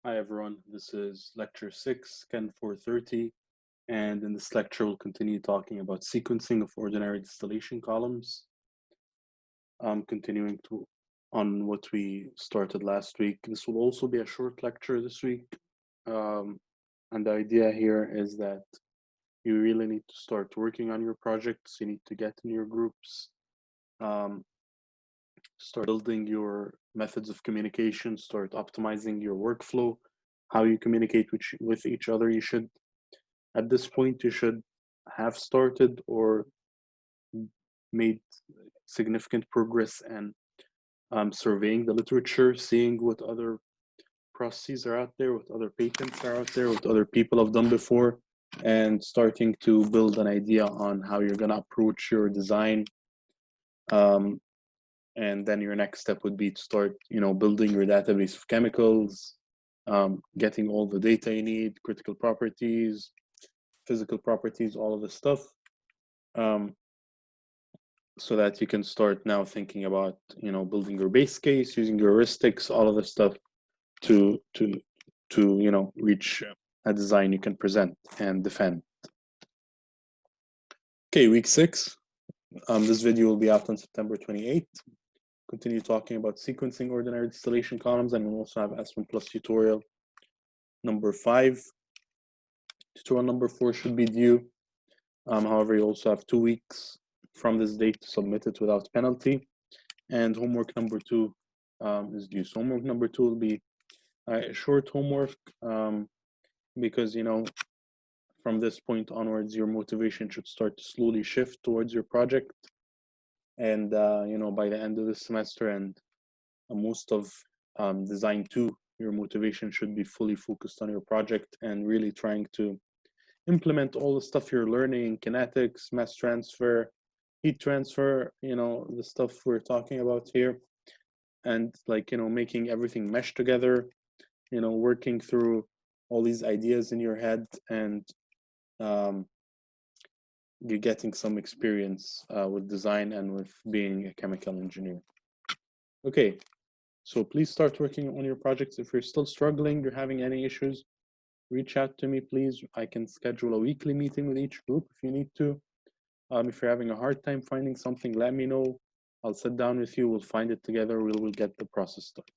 Hi everyone, this is lecture 6, CHEN 430, and in this lecture we'll continue talking about sequencing of ordinary distillation columns. Continuing on what we started last week. This will also be a short lecture this week, and the idea here is that you really need to start working on your projects. You need to get in your groups, start building your methods of communication, start optimizing your workflow, how you communicate with each other. You should, at this point, you should have started or made significant progress in surveying the literature, seeing what other processes are out there, what other patents are out there, what other people have done before, and starting to build an idea on how you're going to approach your design. And then your next step would be to start, building your database of chemicals, getting all the data you need, critical properties, physical properties, all of this stuff, so that you can start now thinking about, building your base case, using your heuristics, all of this stuff to reach a design you can present and defend. Okay, week 6. This video will be out on September 28th. Continue talking about sequencing ordinary distillation columns, and we'll also have Aspen Plus tutorial number 5. Tutorial number 4 should be due. However, you also have 2 weeks from this date to submit it without penalty. And homework number 2 is due. So homework number 2 will be a short homework because, from this point onwards, your motivation should start to slowly shift towards your project. And, by the end of the semester and most of design 2, your motivation should be fully focused on your project and really trying to implement all the stuff you're learning, kinetics, mass transfer, heat transfer, the stuff we're talking about here. And making everything mesh together, working through all these ideas in your head, and you're getting some experience with design and with being a chemical engineer. Okay, so please start working on your projects. If you're still struggling, you're having any issues, reach out to me, please. I can schedule a weekly meeting with each group if you need to. If you're having a hard time finding something, let me know. I'll sit down with you, we'll find it together, we'll get the process started.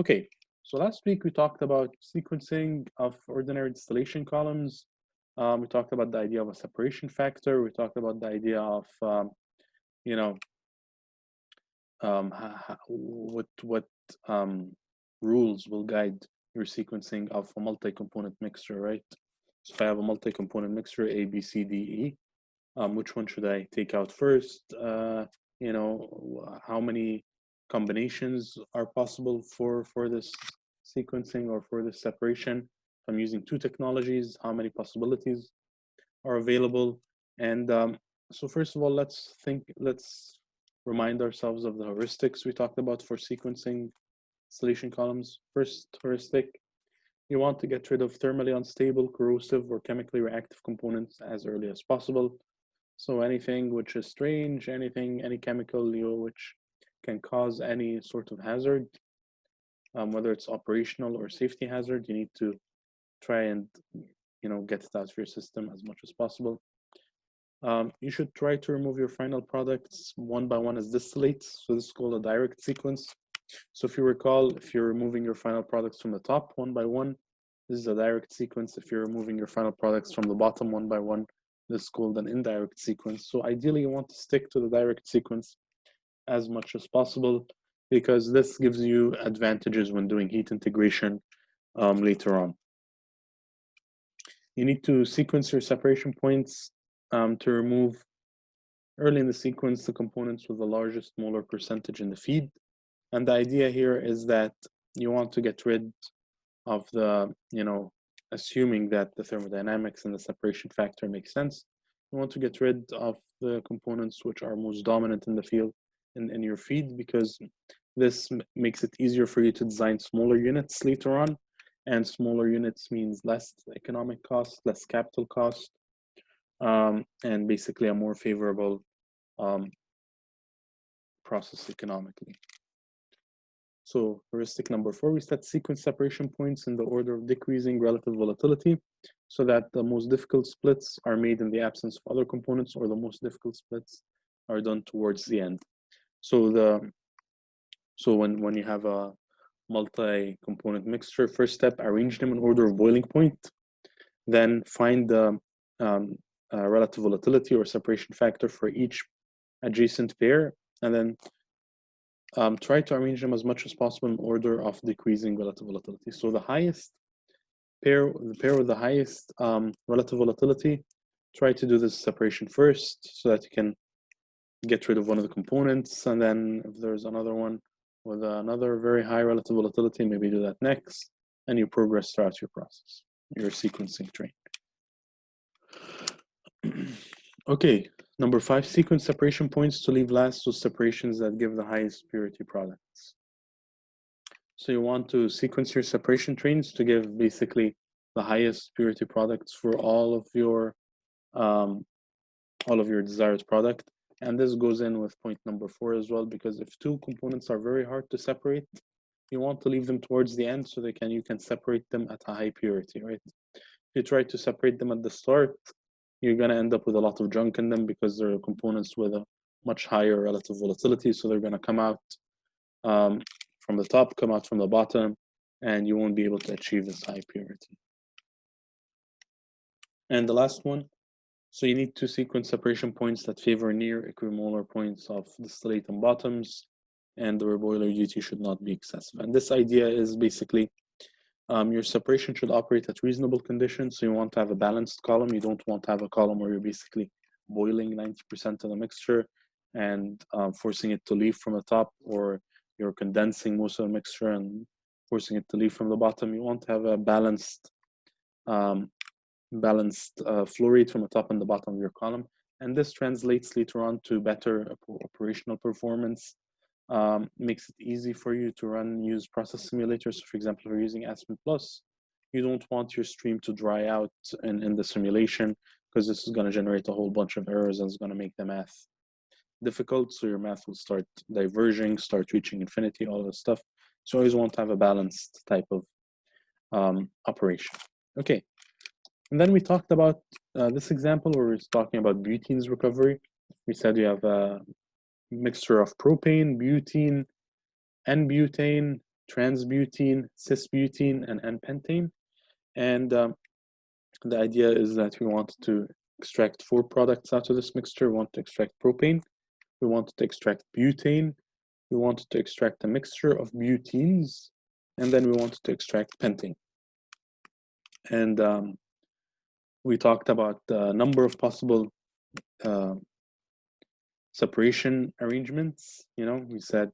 Okay, so last week we talked about sequencing of ordinary distillation columns. We talked about the idea of a separation factor. We talked about the idea of, what rules will guide your sequencing of a multi-component mixture, right? So if I have a multi-component mixture, A, B, C, D, E, which one should I take out first? How many combinations are possible for this sequencing or for this separation? If I'm using 2 technologies, how many possibilities are available? And so first of all, let's remind ourselves of the heuristics we talked about for sequencing distillation columns. First heuristic, you want to get rid of thermally unstable, corrosive, or chemically reactive components as early as possible. So anything which is strange, any chemical which can cause any sort of hazard, whether it's operational or safety hazard, you need to try and get it out of your system as much as possible. You should try to remove your final products one by one as distillates. So this is called a direct sequence. So if you recall, if you're removing your final products from the top one by one, this is a direct sequence. If you're removing your final products from the bottom one by one, this is called an indirect sequence. So ideally, you want to stick to the direct sequence as much as possible because this gives you advantages when doing heat integration later on. You need to sequence your separation points to remove early in the sequence the components with the largest molar percentage in the feed. And the idea here is that you want to get rid of the, assuming that the thermodynamics and the separation factor makes sense, you want to get rid of the components which are most dominant in the field in your feed, because this makes it easier for you to design smaller units later on. And smaller units means less economic cost, less capital cost, and basically a more favorable process economically. So heuristic number 4, we set sequence separation points in the order of decreasing relative volatility so that the most difficult splits are made in the absence of other components, or the most difficult splits are done towards the end. So when you have a multi-component mixture, first step, arrange them in order of boiling point, then find the relative volatility or separation factor for each adjacent pair, and then try to arrange them as much as possible in order of decreasing relative volatility. So the pair with the highest relative volatility, try to do this separation first so that you can get rid of one of the components, and then if there's another one with another very high relative volatility, maybe do that next, and you progress throughout your process, your sequencing train. Okay, number 5, sequence separation points to leave last those separations that give the highest purity products. So you want to sequence your separation trains to give basically the highest purity products for all of your desired product. And this goes in with point number 4 as well, because if two components are very hard to separate, you want to leave them towards the end so you can separate them at a high purity, right? If you try to separate them at the start, you're going to end up with a lot of junk in them because they're components with a much higher relative volatility. So they're going to come out from the top, come out from the bottom, and you won't be able to achieve this high purity. And the last one, so you need 2 sequence separation points that favor near equimolar points of distillate and bottoms, and the reboiler duty should not be excessive. And this idea is basically your separation should operate at reasonable conditions. So you want to have a balanced column. You don't want to have a column where you're basically boiling 90% of the mixture and forcing it to leave from the top, or you're condensing most of the mixture and forcing it to leave from the bottom. You want to have a balanced flow rate from the top and the bottom of your column. And this translates later on to better operational performance. Makes it easy for you to use process simulators. So for example, if you're using Aspen Plus, you don't want your stream to dry out in the simulation, because this is going to generate a whole bunch of errors and it's going to make the math difficult. So your math will start diverging, start reaching infinity, all this stuff. So you always want to have a balanced type of operation. Okay. And then we talked about this example where we're talking about butene's recovery. We said you have a mixture of propane, butene, N-butane, trans-butene, cis-butene, and N-pentane. And the idea is that we want to extract 4 products out of this mixture. We want to extract propane, we wanted to extract butane, we wanted to extract a mixture of butenes, and then we wanted to extract pentane. And we talked about the number of possible separation arrangements. We said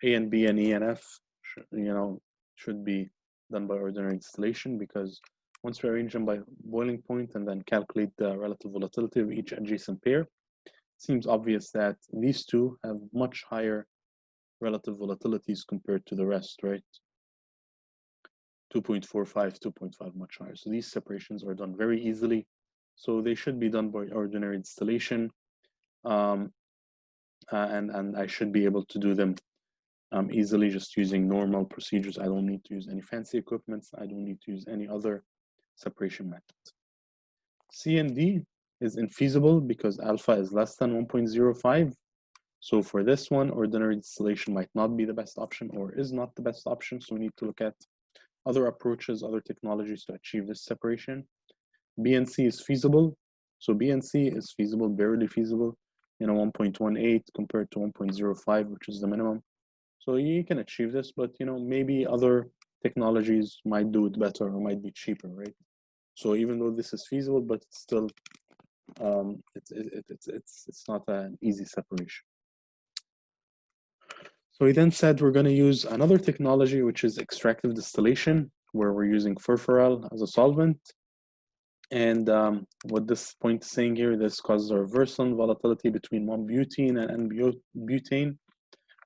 A and B and E and F, should be done by ordinary distillation, because once we arrange them by boiling point and then calculate the relative volatility of each adjacent pair, it seems obvious that these two have much higher relative volatilities compared to the rest, right? 2.45, 2.5, much higher. So these separations are done very easily. So they should be done by ordinary distillation. And I should be able to do them easily just using normal procedures. I don't need to use any fancy equipment. I don't need to use any other separation method. C and D is infeasible because alpha is less than 1.05. So for this one, ordinary distillation might not be the best option, or is not the best option. So we need to look at other approaches, other technologies to achieve this separation. B and C is feasible. So B and C is feasible, barely feasible, 1.18 compared to 1.05, which is the minimum. So you can achieve this, but maybe other technologies might do it better or might be cheaper, right? So even though this is feasible, but it's still it's not an easy separation. So we then said we're going to use another technology, which is extractive distillation, where we're using furfural as a solvent. And what this point is saying here, this causes a reversal in volatility between 1-butene and N-butane,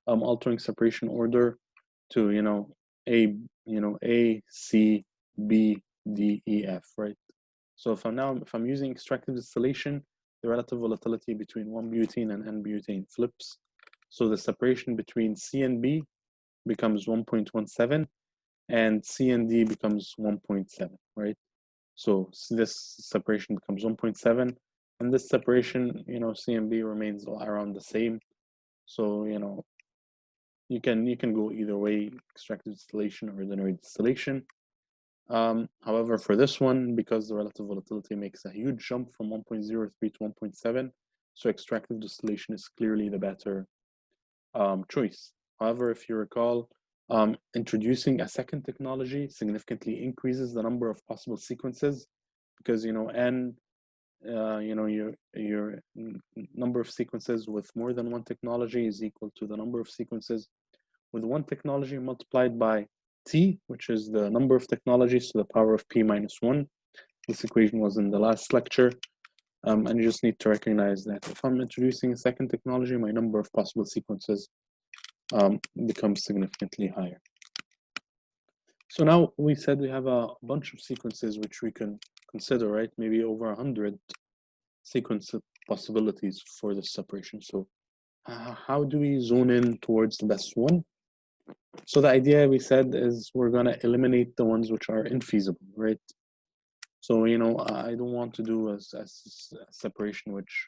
altering separation order to A, C, B, D, E, F, right? So if I'm using extractive distillation, the relative volatility between 1-butene and N-butane flips. So the separation between C and B becomes 1.17, and C and D becomes 1.7, right? So this separation becomes 1.7, and this separation, C and B remains around the same. So, you can go either way, extractive distillation or ordinary distillation. However, for this one, because the relative volatility makes a huge jump from 1.03 to 1.7, so extractive distillation is clearly the better choice. However, if you recall, introducing a second technology significantly increases the number of possible sequences, because n, your number of sequences with more than one technology is equal to the number of sequences with one technology multiplied by t, which is the number of technologies to the power of p minus 1. This equation was in the last lecture. And you just need to recognize that if I'm introducing a second technology, my number of possible sequences becomes significantly higher. So now we said we have a bunch of sequences which we can consider, right? Maybe over 100 sequence possibilities for this separation. So how do we zone in towards the best one? So the idea we said is we're going to eliminate the ones which are infeasible, right? So, I don't want to do a separation which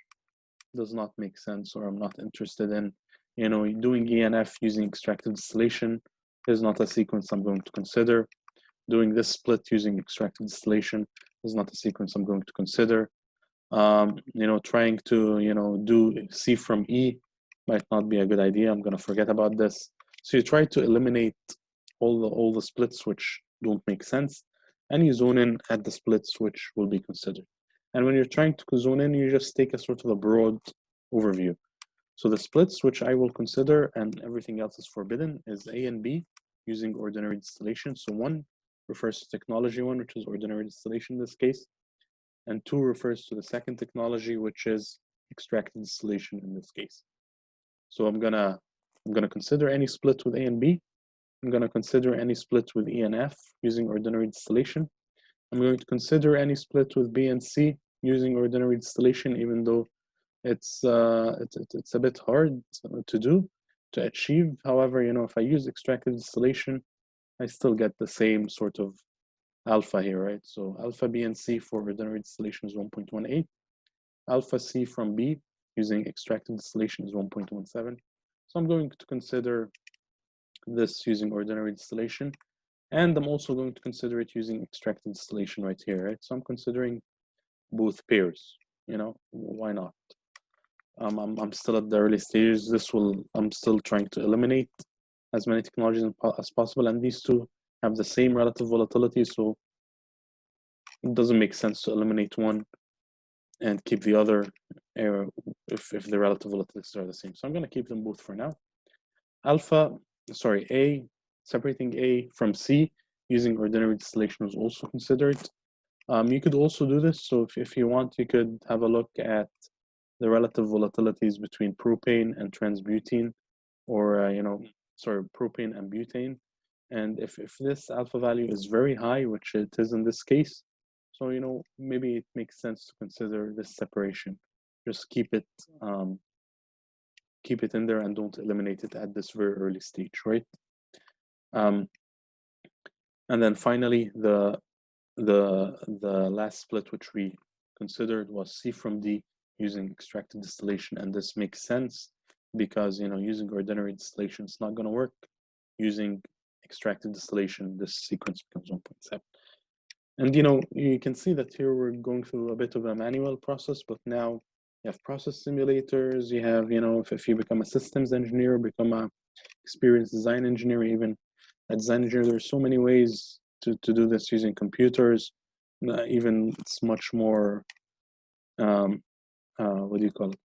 does not make sense or I'm not interested in. Doing ENF using extractive distillation is not a sequence I'm going to consider. Doing this split using extractive distillation is not a sequence I'm going to consider. Trying to, do C from E might not be a good idea. I'm going to forget about this. So you try to eliminate all the splits which don't make sense, and you zone in at the splits which will be considered. And when you're trying to zone in, you just take a sort of a broad overview. So the splits which I will consider and everything else is forbidden is A and B using ordinary distillation. So 1 refers to technology 1, which is ordinary distillation in this case, and 2 refers to the second technology, which is extractive distillation in this case. So I'm gonna consider any split with A and B. I'm gonna consider any split with E and F using ordinary distillation. I'm going to consider any split with B and C using ordinary distillation, even though it's a bit hard to achieve. However, if I use extractive distillation, I still get the same sort of alpha here, right? So alpha B and C for ordinary distillation is 1.18. Alpha C from B using extractive distillation is 1.17. So I'm going to consider this using ordinary distillation, and I'm also going to consider it using extractive distillation right here, right? So I'm considering both pairs, why not? I'm still at the early stages. I'm still trying to eliminate as many technologies as possible, and these two have the same relative volatility, so it doesn't make sense to eliminate one and keep the other if the relative volatilities are the same. So I'm going to keep them both for now. A, separating A from C using ordinary distillation was also considered. You could also do this. So if you want, you could have a look at the relative volatilities between propane and transbutene, or propane and butane. And if this alpha value is very high, which it is in this case, so maybe it makes sense to consider this separation. Just keep it in there and don't eliminate it at this very early stage, right? And then finally, the last split which we considered was C from D using extractive distillation, and this makes sense because using ordinary distillation is not going to work. Using extractive distillation, this sequence becomes 1.7. And you can see that here we're going through a bit of a manual process, but now you have process simulators. You have if you become a systems engineer, become a experienced design engineer, even a design engineer, there's so many ways to do this using computers. Even it's much more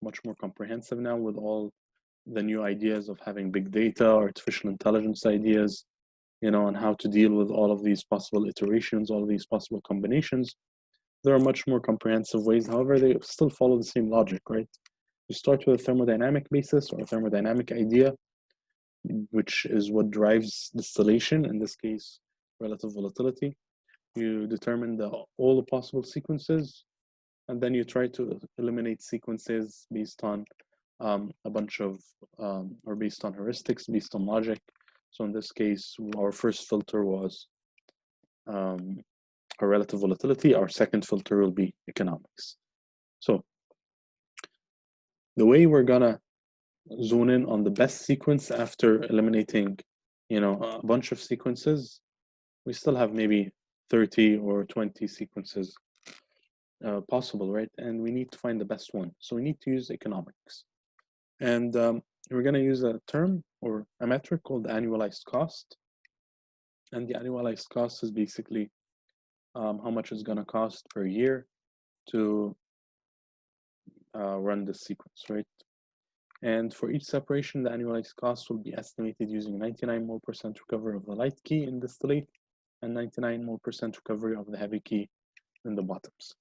much more comprehensive now with all the new ideas of having big data, artificial intelligence ideas, and how to deal with all of these possible iterations, all of these possible combinations. There are much more comprehensive ways. However, they still follow the same logic, right? You start with a thermodynamic basis or a thermodynamic idea, which is what drives distillation, in this case, relative volatility. You determine all the possible sequences, and then you try to eliminate sequences based on a bunch of, or based on heuristics, based on logic. So in this case, our first filter was our relative volatility. Our second filter will be economics. So the way we're gonna zone in on the best sequence after eliminating, a bunch of sequences, we still have maybe 30 or 20 sequences possible, right? And we need to find the best one. So we need to use economics. And we're going to use a term or a metric called annualized cost. And the annualized cost is basically how much it's going to cost per year to run this sequence, right? And for each separation, the annualized cost will be estimated using 99 mole percent recovery of the light key in distillate and 99 mole percent recovery of the heavy key in the bottoms.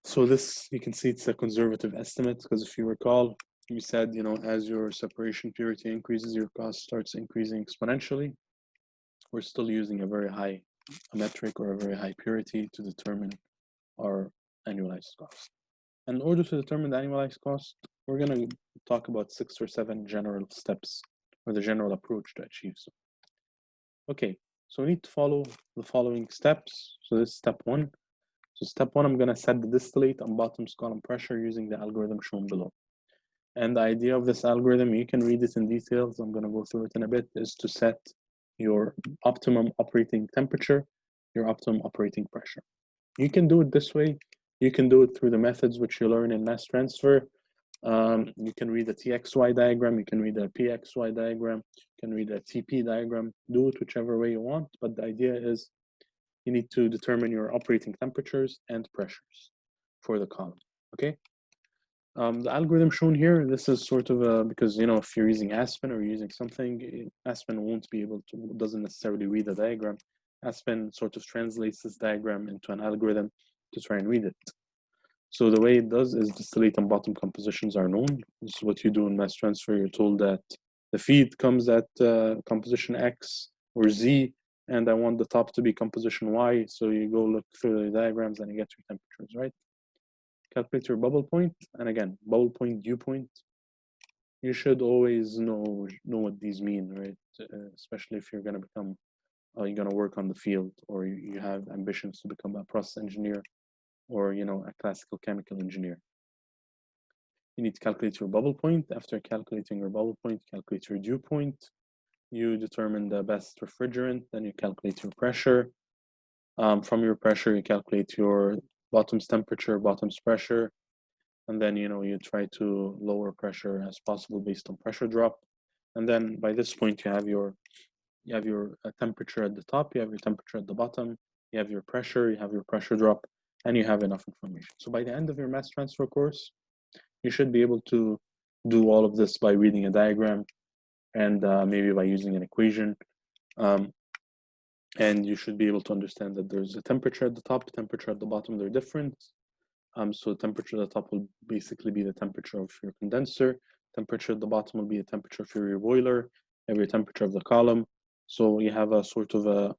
So this, you can see it's a conservative estimate because if you recall, we said, as your separation purity increases, your cost starts increasing exponentially. We're still using a very high metric or a very high purity to determine our annualized cost. And in order to determine the annualized cost, we're going to talk about 6 or 7 general steps or the general approach to achieve so. Okay, so we need to follow the following steps. So this is step 1. So step 1, I'm going to set the distillate and bottoms column pressure using the algorithm shown below. And the idea of this algorithm, you can read it in details, I'm going to go through it in a bit, is to set your optimum operating temperature, your optimum operating pressure. You can do it this way. You can do it through the methods which you learn in mass transfer. You can read a TXY diagram, you can read a PXY diagram, you can read a TP diagram, do it whichever way you want, but the idea is you need to determine your operating temperatures and pressures for the column, okay? The algorithm shown here, this is sort of because, if you're using Aspen or you're using something, Aspen won't be able to, doesn't necessarily read the diagram. Aspen sort of translates this diagram into an algorithm to try and read it. So the way it does is distillate and bottom compositions are known. This is what you do in mass transfer. You're told that the feed comes at composition X or Z, and I want the top to be composition Y. So you go look through the diagrams and you get your temperatures, right? Calculate your bubble point, and again, bubble point, dew point. You should always know what these mean, right? Especially if you're going to become, you're going to work on the field, or you have ambitions to become a process engineer, or a classical chemical engineer. You need to calculate your bubble point. After calculating your bubble point, calculate your dew point. You determine the best refrigerant. Then you calculate your pressure. From your pressure, you calculate your bottoms temperature, bottoms pressure, and then you try to lower pressure as possible based on pressure drop. And then by this point, you have your temperature at the top, you have your temperature at the bottom, you have your pressure, you have your pressure drop, and you have enough information. So by the end of your mass transfer course, you should be able to do all of this by reading a diagram and maybe by using an equation. And you should be able to understand that there's a temperature at the top, temperature at the bottom, they're different. So temperature at the top will basically be the temperature of your condenser. Temperature at the bottom will be the temperature for your boiler, every temperature of the column. So you have a sort of a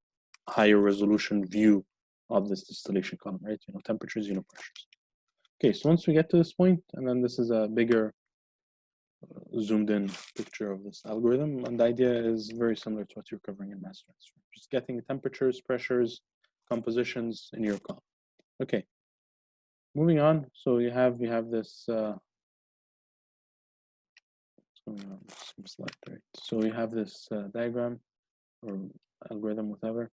higher resolution view of this distillation column, right? Temperatures, pressures. Okay, so once we get to this point, and then this is a bigger zoomed in picture of this algorithm, and the idea is very similar to what you're covering in mass transfer. Just getting temperatures, pressures, compositions in your column. Okay, moving on. So you have this. Slide, right? So you have this diagram or algorithm, whatever.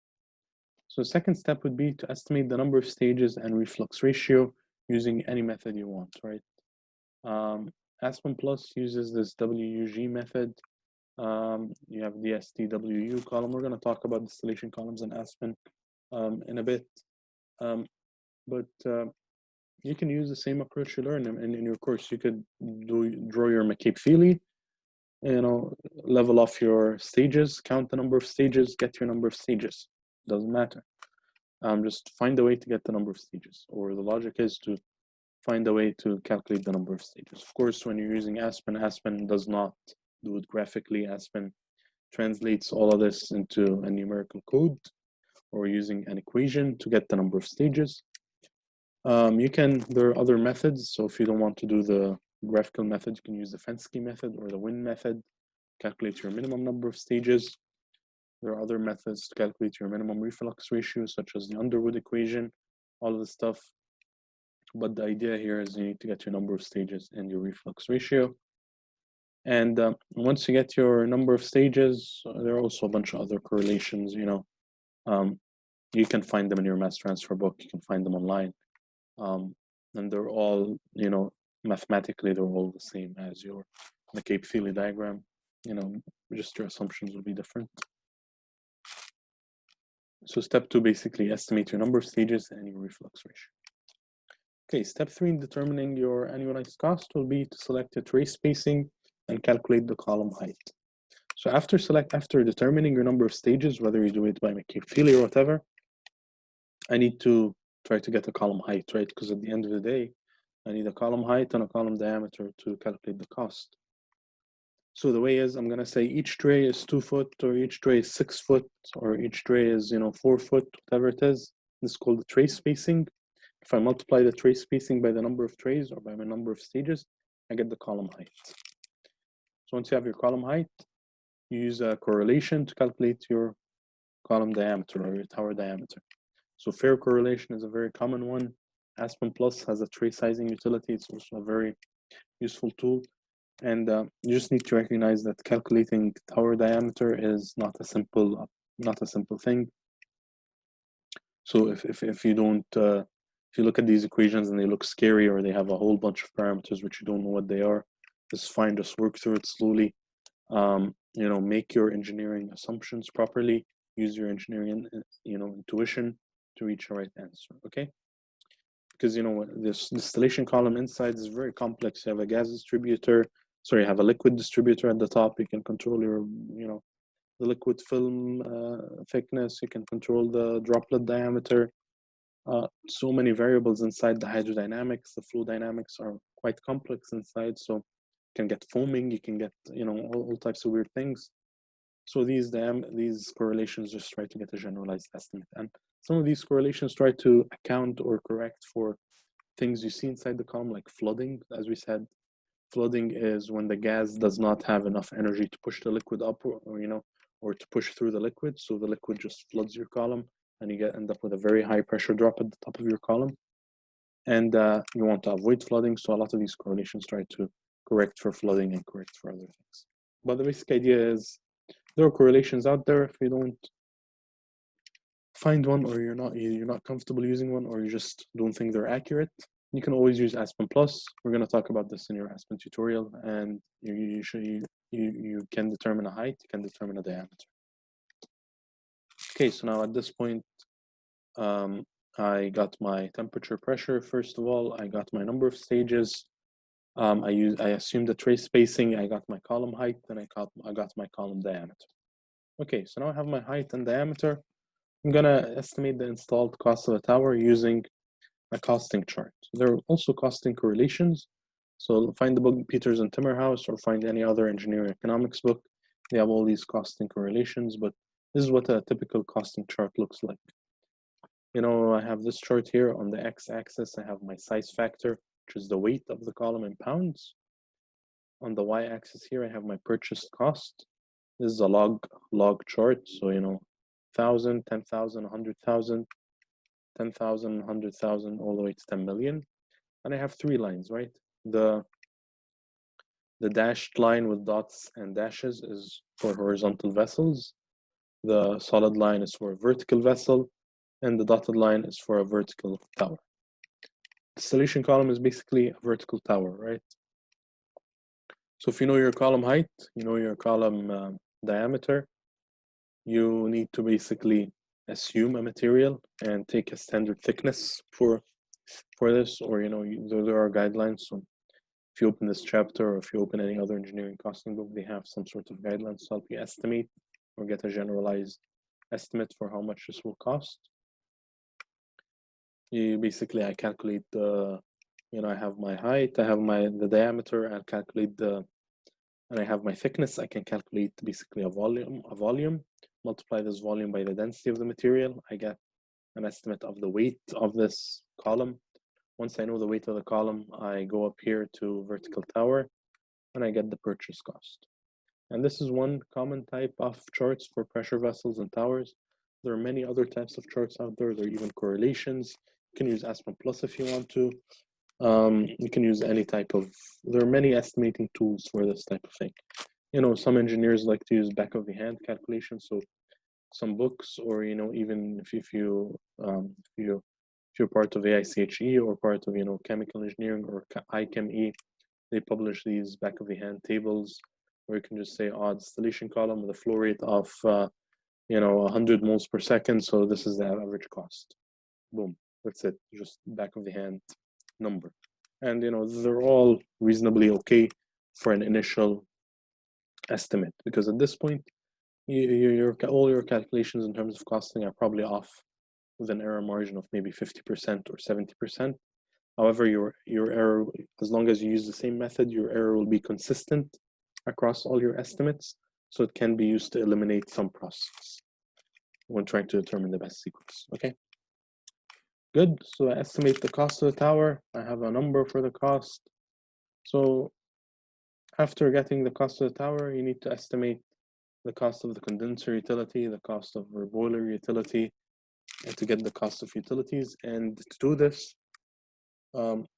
So the second step would be to estimate the number of stages and reflux ratio using any method you want, right? Aspen Plus uses this WUG method. You have the STWU column. We're going to talk about distillation columns in Aspen in a bit. But you can use the same approach you learn in your course. You could draw your McCabe-Feely, level off your stages, count the number of stages, get your number of stages. Doesn't matter. Just find a way to get the number of stages, or the logic is to find a way to calculate the number of stages. Of course, when you're using Aspen, Aspen does not do it graphically. Aspen translates all of this into a numerical code or using an equation to get the number of stages. There are other methods. So if you don't want to do the graphical method, you can use the Fensky method or the Win method. calculate your minimum number of stages. There are other methods to calculate your minimum reflux ratio, such as the Underwood equation, all of this stuff. But the idea here is you need to get your number of stages and your reflux ratio. And once you get your number of stages, there are also a bunch of other correlations, you can find them in your mass transfer book, you can find them online. And they're all, mathematically, they're all the same as your McCabe-Thiele diagram. Just your assumptions will be different. So step 2, basically estimate your number of stages and your reflux ratio. Okay, step 3 in determining your annualized cost will be to select a trace spacing and calculate the column height. So after determining your number of stages, whether you do it by McCabe-Thiele or whatever, I need to try to get a column height, right? Because at the end of the day, I need a column height and a column diameter to calculate the cost. So the way is, I'm gonna say each tray is 2 foot, or each tray is 6 foot, or each tray is 4 foot, whatever it is. This is called the trace spacing. If I multiply the trace spacing by the number of trays or by my number of stages, I get the column height. So once you have your column height, you use a correlation to calculate your column diameter or your tower diameter. So fair correlation is a very common one. Aspen Plus has a tray sizing utility. It's also a very useful tool. And you just need to recognize that calculating tower diameter is not a simple thing. So if you don't, if you look at these equations and they look scary, or they have a whole bunch of parameters which you don't know what they are, it's fine. Just work through it slowly. Make your engineering assumptions properly. Use your engineering, intuition to reach the right answer. Okay. Because this distillation column inside is very complex. You have a gas distributor. Sorry, you have a liquid distributor at the top. You can control your, the liquid film thickness. You can control the droplet diameter. So many variables inside the hydrodynamics. The flow dynamics are quite complex inside. So you can get foaming. You can get, all types of weird things. So these correlations just try to get a generalized estimate. And some of these correlations try to account or correct for things you see inside the column, like flooding. As we said, flooding is when the gas does not have enough energy to push the liquid up, or to push through the liquid. So the liquid just floods your column, and you end up with a very high pressure drop at the top of your column. And you want to avoid flooding. So a lot of these correlations try to correct for flooding and correct for other things. But the basic idea is, there are correlations out there. If you don't find one, or you're not comfortable using one, or you just don't think they're accurate, you can always use Aspen Plus. We're going to talk about this in your Aspen tutorial, and you can determine a height, you can determine a diameter. Okay, so now at this point, I got my temperature, pressure. First of all, I got my number of stages. I assumed the trace spacing. I got my column height, and I got my column diameter. Okay, so now I have my height and diameter. I'm gonna estimate the installed cost of a tower using a costing chart. There are also costing correlations. So find the book Peters and Timmerhouse, or find any other engineering economics book. They have all these costing correlations, but this is what a typical costing chart looks like. I have this chart here. On the x-axis, I have my size factor, which is the weight of the column in pounds. On the y-axis here, I have my purchased cost. This is a log chart, so 1,000, 10,000, 100,000, 10,000, 100,000, all the way to 10 million. And I have 3 lines, right? The dashed line with dots and dashes is for horizontal vessels. The solid line is for a vertical vessel, and the dotted line is for a vertical tower. Distillation column is basically a vertical tower, right? So if you know your column height, you know your column diameter, you need to basically assume a material and take a standard thickness for this, or there are guidelines. So if you open this chapter, or if you open any other engineering costing book, they have some sort of guidelines to help you estimate or get a generalized estimate for how much this will cost. I calculate the, I have my height, I have the diameter, I'll calculate and I have my thickness. I can calculate basically a volume, multiply this volume by the density of the material. I get an estimate of the weight of this column. Once I know the weight of the column, I go up here to vertical tower, and I get the purchase cost. And this is one common type of charts for pressure vessels and towers. There are many other types of charts out there. There are even correlations. You can use Aspen Plus if you want to. You can use any type of, there are many estimating tools for this type of thing. You know, some engineers like to use back of the hand calculations. So some books, or, you know, even if you're part of AICHE or part of, you know, chemical engineering or IChemE, they publish these back of the hand tables where you can just say, oh, distillation column with a flow rate of, you know, 100 moles per second. So this is the average cost. Boom. That's it. Just back of the hand number. And, you know, they're all reasonably okay for an initial estimate, because at this point, all your calculations in terms of costing are probably off with an error margin of maybe 50% or 70%. However, your error, as long as you use the same method, your error will be consistent across all your estimates. So it can be used to eliminate some process when trying to determine the best sequence. Okay, good. So I estimate the cost of the tower. I have a number for the cost. So after getting the cost of the tower, you need to estimate the cost of the condenser utility, the cost of the boiler utility, and to get the cost of utilities. And to do this,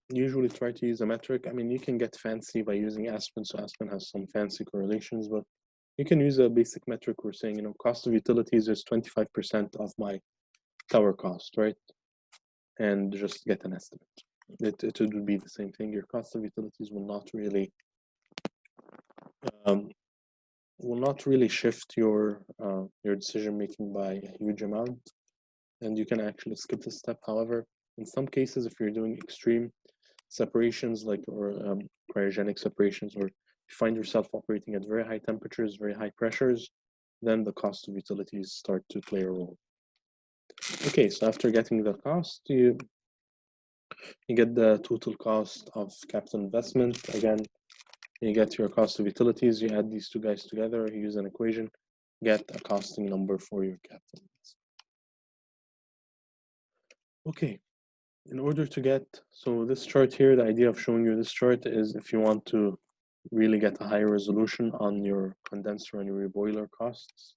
usually try to use a metric. I mean, you can get fancy by using Aspen, so Aspen has some fancy correlations, but you can use a basic metric. We're saying, you know, cost of utilities is 25% of my tower cost, right? And just get an estimate. It would be the same thing. Your cost of utilities um, will not really shift your decision making by a huge amount, and you can actually skip this step. However, in some cases, if you're doing extreme separations or cryogenic separations, or you find yourself operating at very high temperatures, very high pressures, then the cost of utilities start to play a role. Okay, so after getting the cost, you get the total cost of capital investment. Again, you get your cost of utilities, you add these two guys together, you use an equation, get a costing number for your capital. Okay, in order to get, so this chart here, the idea of showing you this chart is if you want to really get a higher resolution on your condenser and your reboiler costs.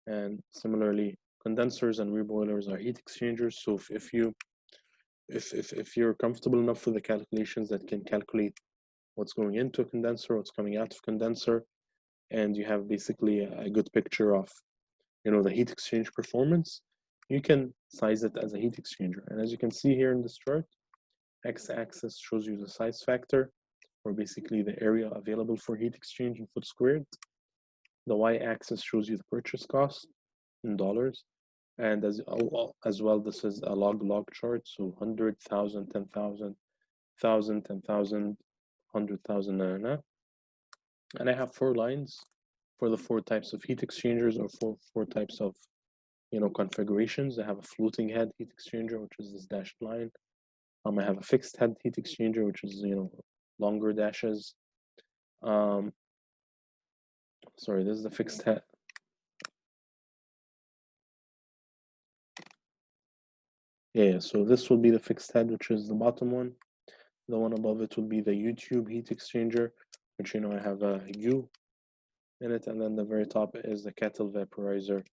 And similarly, condensers and reboilers are heat exchangers. So if you're comfortable enough with the calculations that can calculate what's going into a condenser, what's coming out of condenser, and you have basically a good picture of, you know, the heat exchange performance, you can size it as a heat exchanger. And as you can see here in this chart, x-axis shows you the size factor, or basically the area available for heat exchange in foot squared. The y-axis shows you the purchase cost in dollars. And as well, this is a log chart. So 100, 1,000, 10,000, 1,000, 10,000, 100,000, and I have 4 lines for the 4 types of heat exchangers, or four types of, you know, configurations. I have a floating head heat exchanger, which is this dashed line. I have a fixed head heat exchanger, which is, you know, longer dashes. Sorry, this is the fixed head. Yeah, so this will be the fixed head, which is the bottom one. The one above it will be the U-tube heat exchanger, which, you know, I have a U in it, and then the very top is the kettle vaporizer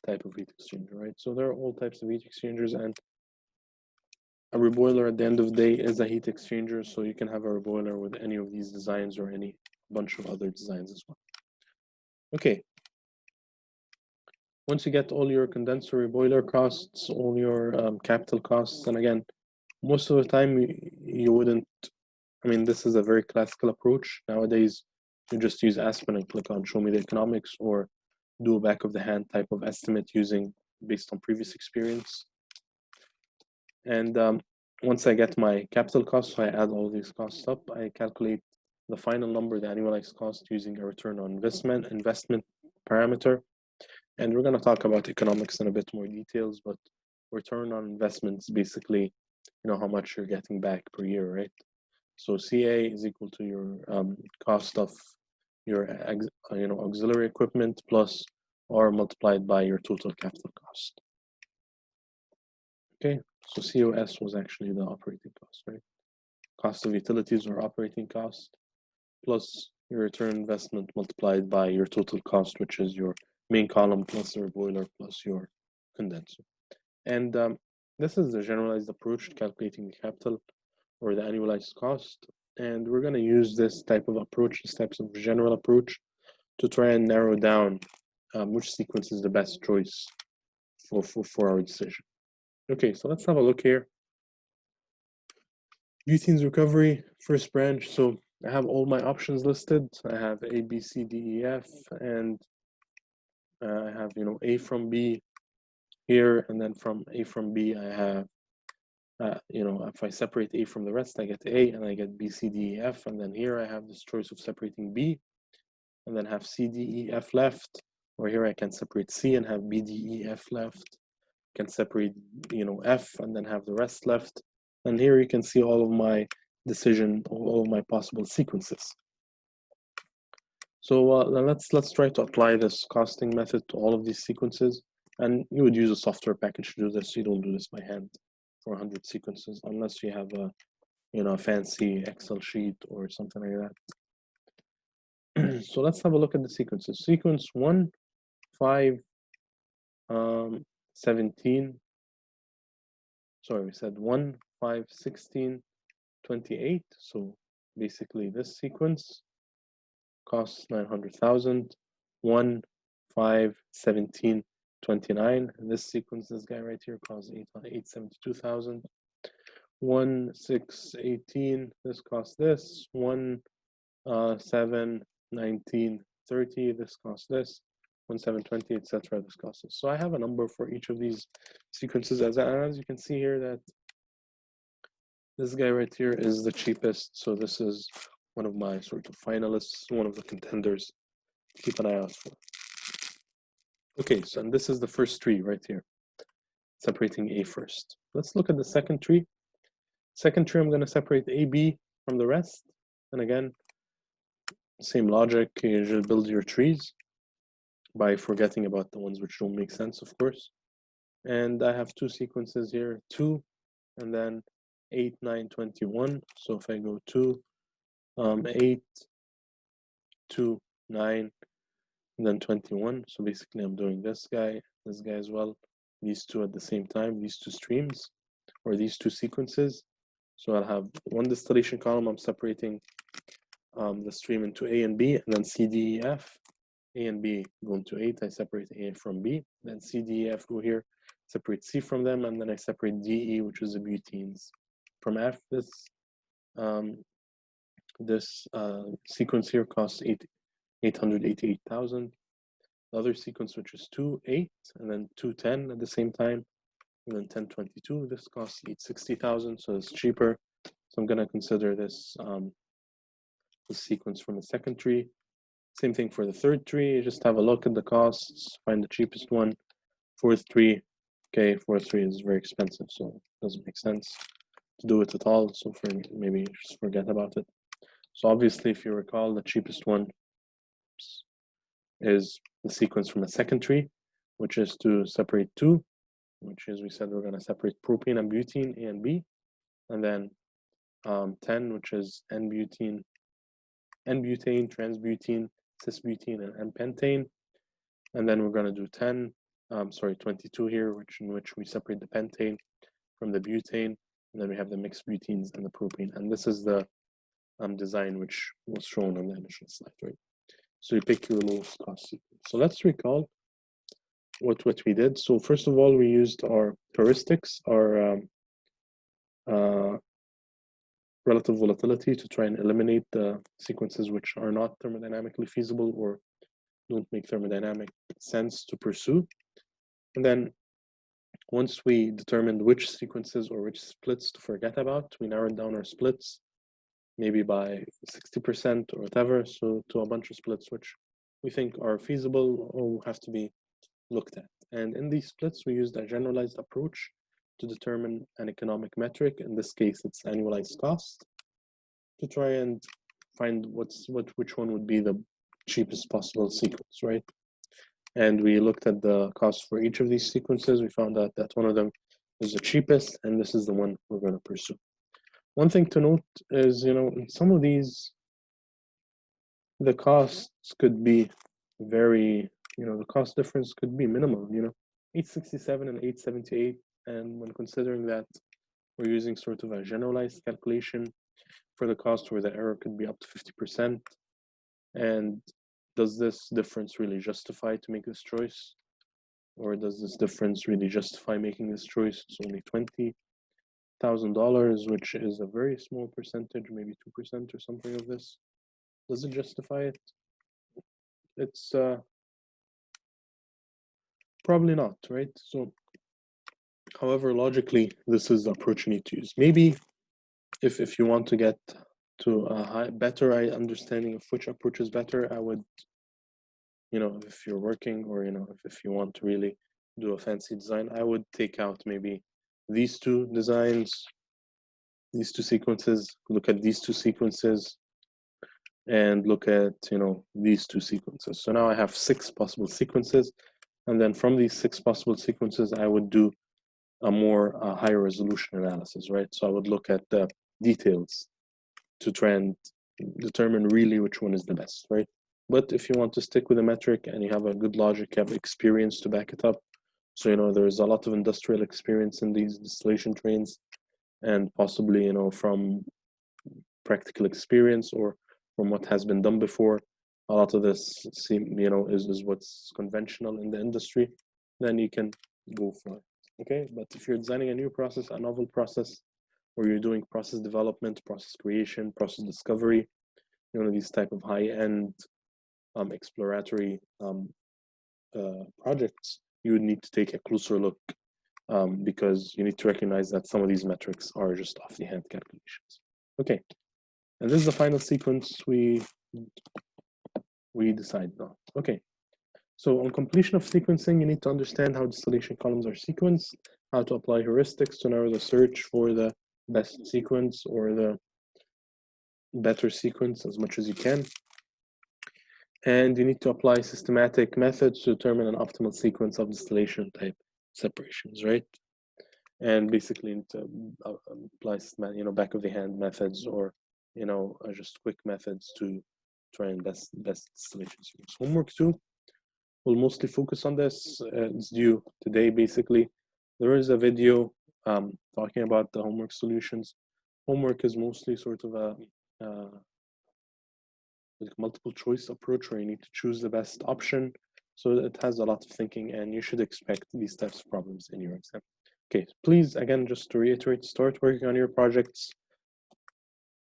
type of heat exchanger, right? So there are all types of heat exchangers, and a reboiler at the end of the day is a heat exchanger, so you can have a reboiler with any of these designs or any bunch of other designs as well. Okay. Once you get all your condenser reboiler costs, all your capital costs, and again, most of the time you wouldn't, I mean, this is a very classical approach. Nowadays, you just use Aspen and click on show me the economics, or do a back of the hand type of estimate based on previous experience. And once I get my capital costs, so I add all these costs up, I calculate the final number, the annualized cost, using a return on investment parameter. And we're going to talk about economics in a bit more details, but return on investment is basically, you know, how much you're getting back per year, right? So CA is equal to your cost of your you know, auxiliary equipment plus R multiplied by your total capital cost. Okay, so COS was actually the operating cost, right? Cost of utilities or operating cost plus your return on investment multiplied by your total cost, which is your main column plus your boiler plus your condenser. And this is the generalized approach to calculating the capital or the annualized cost. And we're going to use this type of approach, this type of general approach, to try and narrow down which sequence is the best choice for our decision. Okay, so let's have a look here. Butene's recovery, first branch. So I have all my options listed. I have A, B, C, D, E, F, and I have, A from B here, and then from A from B, I have, if I separate A from the rest, I get A, and I get B, C, D, E, F, and then here I have this choice of separating B, and then have C, D, E, F left, or here I can separate C and have B, D, E, F left. I can separate, F, and then have the rest left. And here you can see all of my decision, all of my possible sequences. So let's try to apply this costing method to all of these sequences. And you would use a software package to do this. You don't do this by hand for 100 sequences unless you have a fancy Excel sheet or something like that. So let's have a look at the sequences. Sequence 1, 5, 17. Sorry, we said 1, 5, 16, 28. So basically this sequence costs 900,000. 1, 5, 17, 29. And this sequence, this guy right here, costs 872,000. 1, 6, 18. This costs this. 1, 7, 19, 30. This costs this. 1, 7, 20, etc. This costs this. So I have a number for each of these sequences. As you can see here, that this guy right here is the cheapest. So this is one of my sort of finalists, one of the contenders. Keep an eye out for. Okay, so and this is the first tree right here, separating A first. Let's look at the second tree. Second tree, I'm going to separate AB from the rest. And again, same logic, you should build your trees by forgetting about the ones which don't make sense, of course. And I have two sequences here, 2, and then 8, 9, 21. So if I go 2, 8, 2, 9, and then 21. So basically I'm doing this guy as well, these two at the same time, these two streams, or these two sequences. So I'll have one distillation column, I'm separating the stream into A and B, and then C, D, E, F. A and B go into 8, I separate A from B, then C, D, E, F go here, separate C from them, and then I separate D, E, which is the butenes. From F, this sequence here costs 888,000. The other sequence, which is 2, 8, and then 2, 10 at the same time, and then 10, 22. This costs 860,000, so it's cheaper. So I'm going to consider this sequence from the second tree. Same thing for the third tree. Just have a look at the costs, find the cheapest one. Fourth tree, okay, fourth tree is very expensive, so it doesn't make sense to do it at all. So maybe just forget about it. So obviously, if you recall, the cheapest one is the sequence from the second tree, which is to separate 2, which is, we said we're going to separate propane and butene, A and B, and then 10, which is N-butane, transbutene, cis-butene, and N-pentane. And then we're going to do 22 here, in which we separate the pentane from the butane, and then we have the mixed butenes and the propane. And this is the design which was shown on the initial slide, right? So you pick your lowest cost sequence. So let's recall what we did. So first of all, we used our heuristics, our relative volatility, to try and eliminate the sequences which are not thermodynamically feasible or don't make thermodynamic sense to pursue. And then once we determined which sequences or which splits to forget about, we narrowed down our splits, maybe by 60% or whatever, so to a bunch of splits which we think are feasible or have to be looked at. And in these splits, we used a generalized approach to determine an economic metric. In this case, it's annualized cost, to try and find which one would be the cheapest possible sequence, right? And we looked at the cost for each of these sequences. We found out that one of them is the cheapest, and this is the one we're going to pursue. One thing to note is, in some of these the costs could be very, the cost difference could be minimal, 867 and 878. And when considering that we're using sort of a generalized calculation for the cost where the error could be up to 50%. And does this difference really justify to make this choice? Or does this difference really justify making this choice? It's only $20,000, which is a very small percentage, maybe 2% or something of this. Does it justify it? It's probably not, right? So, however, logically, this is the approach you need to use. Maybe if you want to get to a better understanding of which approach is better, I would, if you're working or, if you want to really do a fancy design, I would take out maybe these two designs, these two sequences, look at these two sequences, and look at, these two sequences. So now I have 6 possible sequences. And then from these 6 possible sequences, I would do a more higher resolution analysis, right? So I would look at the details to try and determine really which one is the best, right? But if you want to stick with a metric and you have a good logic, you have experience to back it up. So, there's a lot of industrial experience in these distillation trains, and possibly, from practical experience or from what has been done before, a lot of this is what's conventional in the industry, then you can go for it. Okay, but if you're designing a new process, a novel process, or you're doing process development, process creation, process discovery, these type of high-end exploratory projects, you would need to take a closer look, because you need to recognize that some of these metrics are just off the hand calculations. Okay, and this is the final sequence we decided on. Okay, so on completion of sequencing, you need to understand how distillation columns are sequenced, how to apply heuristics to narrow the search for the best sequence or the better sequence as much as you can. And you need to apply systematic methods to determine an optimal sequence of distillation type separations, right? And basically need to apply, back of the hand methods, or, just quick methods to try and best distillation sequence. Homework 2 will mostly focus on this. It's due today, basically. There is a video talking about the homework solutions. Homework is mostly sort of a multiple choice approach where you need to choose the best option. So it has a lot of thinking, and you should expect these types of problems in your exam. Okay, please, again, just to reiterate, start working on your projects.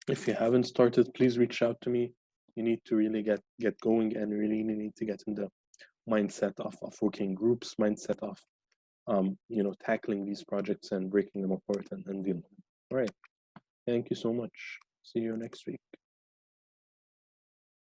If you haven't started, please reach out to me. You need to really get going, and really need to get in the mindset of working groups, mindset of tackling these projects and breaking them apart and dealing with them. All right. Thank you so much. See you next week.